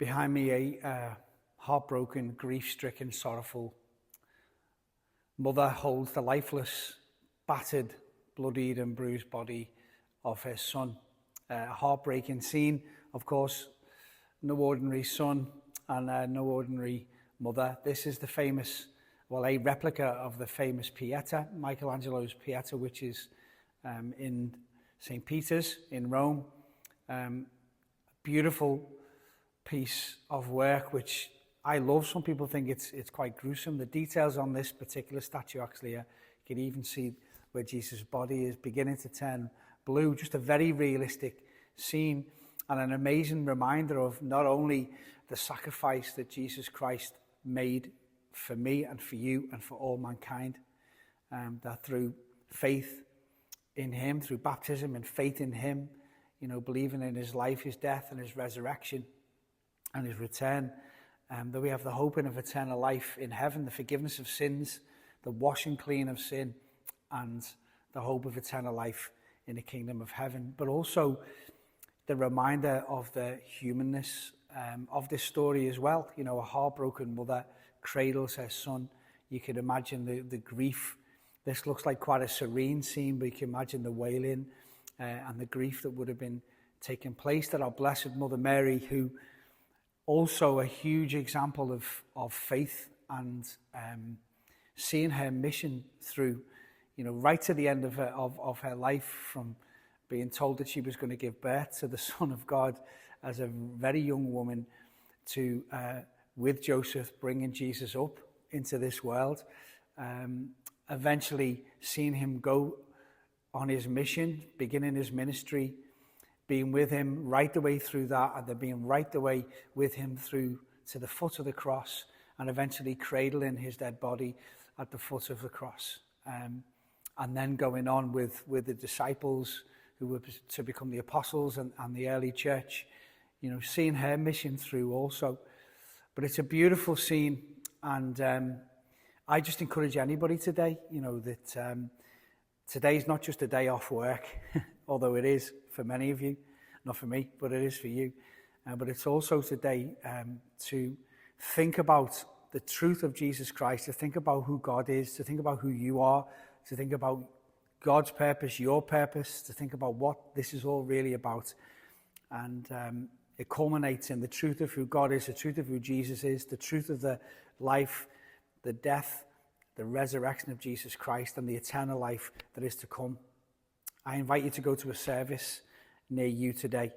Behind me, a heartbroken, grief-stricken, sorrowful mother holds the lifeless, battered, bloodied and bruised body of her son. A heartbreaking scene, of course. No ordinary son and no ordinary mother. This is the famous, a replica of the famous Pieta, Michelangelo's Pieta, which is in St. Peter's in Rome. Beautiful piece of work, which I love. Some people think it's quite gruesome. The details on this particular statue, actually, you can even see where Jesus' body is beginning to turn blue. Just a very realistic scene and an amazing reminder of not only the sacrifice that Jesus Christ made for me and for you and for all mankind, that through faith in him, through baptism and faith in him, believing in his life, his death and his resurrection and his return, that we have the hope of eternal life in heaven, the forgiveness of sins, the washing clean of sin, and the hope of eternal life in the kingdom of heaven. But also the reminder of the humanness of this story as well. A heartbroken mother cradles her son. You can imagine the grief. This looks like quite a serene scene, but you can imagine the wailing and the grief that would have been taking place. That our Blessed Mother Mary, who also a huge example of faith and seeing her mission through, right to the end of her life, from being told that she was going to give birth to the Son of God as a very young woman to, with Joseph, bringing Jesus up into this world, eventually seeing him go on his mission, beginning his ministry, being with him right the way through that, and then being right the way with him through to the foot of the cross, and eventually cradling his dead body at the foot of the cross. And then going on with the disciples who were to become the apostles and the early church, seeing her mission through also. But it's a beautiful scene, and I just encourage anybody today, that today's not just a day off work, although it is for many of you, not for me, but it is for you. But it's also today to think about the truth of Jesus Christ, to think about who God is, to think about who you are, to think about God's purpose, your purpose, to think about what this is all really about. And it culminates in the truth of who God is, the truth of who Jesus is, the truth of the life, the death, the resurrection of Jesus Christ, and the eternal life that is to come. I invite you to go to a service near you today.